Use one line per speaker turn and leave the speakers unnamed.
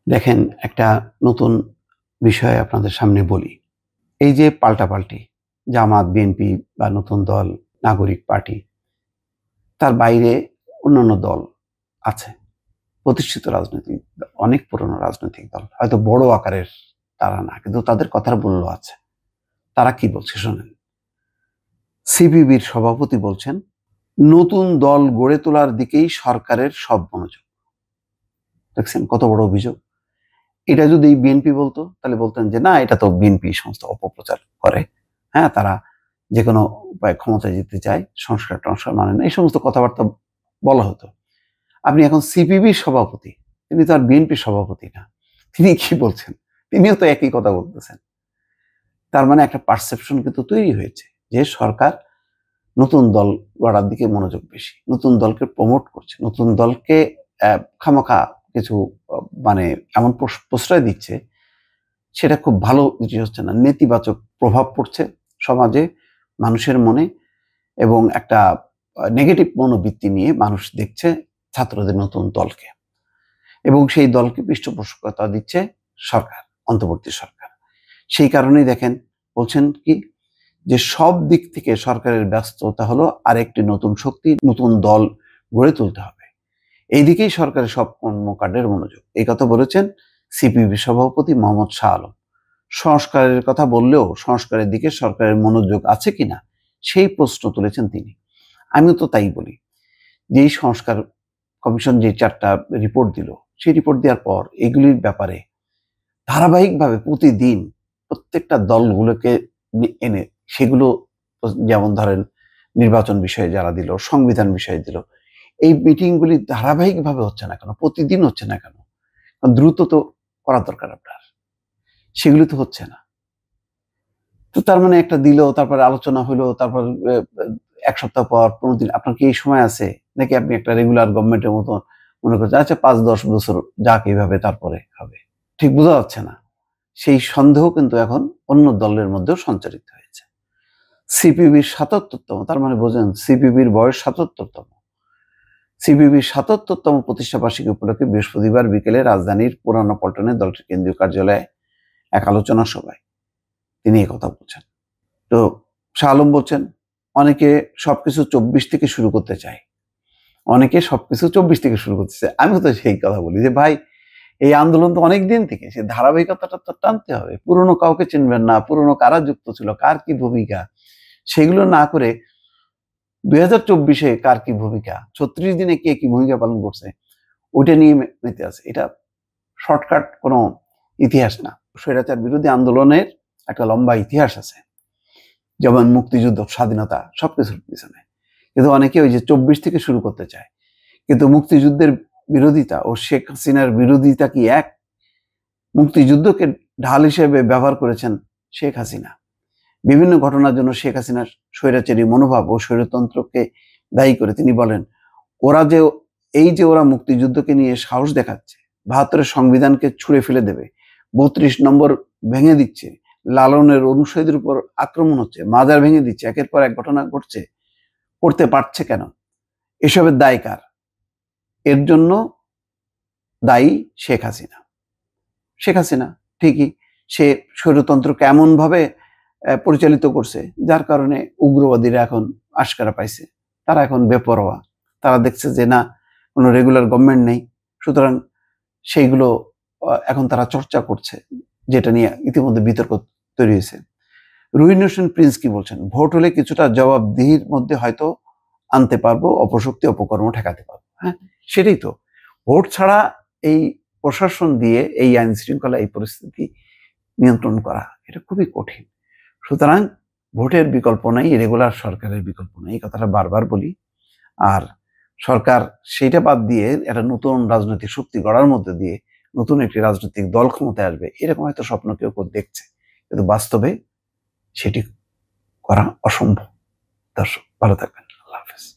দেখেন, একটা নতুন বিষয় আপনাদের সামনে বলি। এই যে পাল্টাপাল্টি, জামাত, বিএনপি বা নতুন দল, নাগরিক পার্টি, তার বাইরে অন্যান্য দল আছে। প্রতিষ্ঠিত রাজনৈতিক অনেক পুরনো রাজনৈতিক দল। হয়তো বড় আকারের তারা না, কিন্তু তাদের কথার মূল্য আছে। তারা কি বলছে শোনেন। সিপিবির সভাপতি বলছেন, নতুন দল গড়ে তোলার দিকেই সরকারের সব মনোযোগ। দেখছেন কত বড় অভিযোগ। এটা যদি বিএনপি বলতো তাহলে বলতেন যে না, এটা তো বিএনপি সমস্ত অপপ্রচার করে। হ্যাঁ, তারা যে কোনো উপায়ে ক্ষমতায় যেতে চায়, সংস্কার টংস্কার মানে না, এই সমস্ত কথাবার্তা বলা হতো। আপনি এখন সিপিবির সভাপতি, তিনি তো আর বিএনপির সভাপতি না। তিনি কি বলছেন? তিনিও তো একই কথা বলতেছেন। তার মানে একটা পারসেপশন কিন্তু তৈরি হয়েছে যে সরকার নতুন দল গড়ার দিকে মনোযোগ বেশি, নতুন দলকে প্রমোট করছে, নতুন দলকে খামাখা কিছু মানে এমন প্রশ্রয় দিচ্ছে, সেটা খুব ভালো জিনিস হচ্ছে না। নেতিবাচক প্রভাব পড়ছে সমাজে, মানুষের মনে, এবং একটা নেগেটিভ মনোবৃত্তি নিয়ে মানুষ দেখছে ছাত্রদের নতুন দলকে, এবং সেই দলকে পৃষ্ঠপোষকতা দিচ্ছে সরকার, অন্তর্বর্তী সরকার। সেই কারণেই দেখেন বলছেন কি, যে সব দিক থেকে সরকারের ব্যস্ততা হলো আরেকটি নতুন শক্তি, নতুন দল গড়ে তুলতে হবে। এইদিকেই সরকারের সব কর্মকাণ্ডের মনোযোগ। এই কথা বলেছেন সিপিবি সভাপতি মোহাম্মদ শাহ আলম। সংস্কারের কথা বললেও সংস্কারের দিকে সরকারের মনোযোগ আছে কিনা সেই প্রশ্ন তুলেছেন তিনি। আমিও তো তাই বলি, যে এই সংস্কার কমিশন যে 4টা রিপোর্ট দিল, সেই রিপোর্ট দেওয়ার পর এগুলির ব্যাপারে ধারাবাহিকভাবে প্রতিদিন প্রত্যেকটা দলগুলোকে এনে সেগুলো, যেমন ধরেন নির্বাচন বিষয়ে যারা দিল, সংবিধান বিষয়ে দিল, এই মিটিংগুলি ধারাবাহিকভাবে হচ্ছে না কেন, প্রতিদিন হচ্ছে না কেন? দ্রুত তো করা দরকার আপনার, সেগুলি তো হচ্ছে না। তো তার মানে একটা দিল, তারপরে আলোচনা হলো, তারপর 1 সপ্তাহ পর 15 দিন, আপনার কি এই সময় আছে নাকি আপনি একটা রেগুলার গভর্নমেন্টের মতো মনে করছেন আচ্ছা 5-10 বছর যাক এইভাবে তারপরে হবে? ঠিক বোঝা যাচ্ছে না। সেই সন্দেহ কিন্তু এখন অন্য দলের মধ্যেও সঞ্চারিত হয়েছে। সিপিবির 77তম, তার মানে বোঝেন সিপিবির বয়স 77তম। সিপিবির 77তম প্রতিষ্ঠা বার্ষিকী উপলক্ষে বৃহস্পতিবার বিকেলে রাজধানীর পুরানো পল্টনে দলটির কেন্দ্রীয় কার্যালয়ে এক আলোচনা সভায় তিনি কথা বলছেন। তো শাহ আলম বলছেন, অনেকে সবকিছু 24 থেকে শুরু করতে চায়, অনেকে সবকিছু 24 থেকে শুরু করতে চায়। আমিও তো সেই কথা বলি যে ভাই, এই আন্দোলন তো অনেক দিন থেকে, সে ধারাবাহিকতাটা তো টানতে হবে। পুরনো কাউকে চিনবেন না, পুরনো কারা যুক্ত ছিল, কার কি ভূমিকা, সেগুলো না করে 2024-এ কার কি ভূমিকা, 36 দিনে কে কি ভূমিকা পালন করছে, ওইটা নিয়ে মেতে আছে। এটা শর্টকাট কোনো ইতিহাস না। স্বৈরাচার বিরোধী আন্দোলনের একটা লম্বা ইতিহাস আছে, যেমন মুক্তিযুদ্ধ, স্বাধীনতা, সবকিছুর পিছনে। কিন্তু অনেকে ওই যে 24 থেকে শুরু করতে চায়। কিন্তু মুক্তিযুদ্ধের বিরোধিতা ও শেখ হাসিনার বিরোধিতা কি এক? মুক্তিযুদ্ধকে ঢাল হিসেবে ব্যবহার করেছেন শেখ হাসিনা। বিভিন্ন ঘটনার জন্য শেখ হাসিনার স্বৈরাচারী মনোভাব ও স্বৈরতন্ত্রকে দায়ী করে তিনি বলেন, ওরা যে ওরা মুক্তিযুদ্ধকে নিয়ে সাহস দেখাচ্ছে, 72-এর সংবিধানকে ছুঁড়ে ফেলে দেবে, 32 নম্বর ভেঙে দিচ্ছে, লালনের অনুসারীদের উপর আক্রমণ হচ্ছে, মাজার ভেঙে দিচ্ছে, একের পর এক ঘটনা ঘটছে, করতে পারছে কেন? এসবের দায় কার? এর জন্য দায়ী শেখ হাসিনা। শেখ হাসিনা ঠিকই, সে স্বৈরতন্ত্রকে এমন ভাবে পরিচালিত করছে, যার কারণে উগ্রবাদীরা এখন আশকারা পাইছে। তারা এখন বেপরোয়া, তারা দেখছে যে না, কোনো রেগুলার গভর্নমেন্ট নেই, সুতরাং সেইগুলো এখন তারা চর্চা করছে, যেটা নিয়ে ইতিমধ্যে বিতর্ক তৈরি হয়েছে। রুহিন হোসেন প্রিন্স কি বলছেন, ভোট হলে কিছুটা জবাবদিহির মধ্যে হয়তো আনতে পারবো, অপশক্তি অপকর্ম ঠেকাতে পারবো। হ্যাঁ, সেটাই তো। ভোট ছাড়া এই প্রশাসন দিয়ে এই আইন শৃঙ্খলা, এই পরিস্থিতি নিয়ন্ত্রণ করা এটা খুবই কঠিন। সুতরাং ভোটের বিকল্প নাই, রেগুলার সরকারের বিকল্প নেই, এই কথাটা বারবার বলি। আর সরকার সেইটা বাদ দিয়ে একটা নতুন রাজনৈতিক শক্তি গড়ার মধ্যে দিয়ে নতুন একটি রাজনৈতিক দল ক্ষমতায় আসবে, এরকম হয়তো স্বপ্ন কেউ কেউ দেখছে, কিন্তু বাস্তবে সেটি করা অসম্ভব। দর্শক ভালো থাকবেন। আল্লাহ হাফেজ।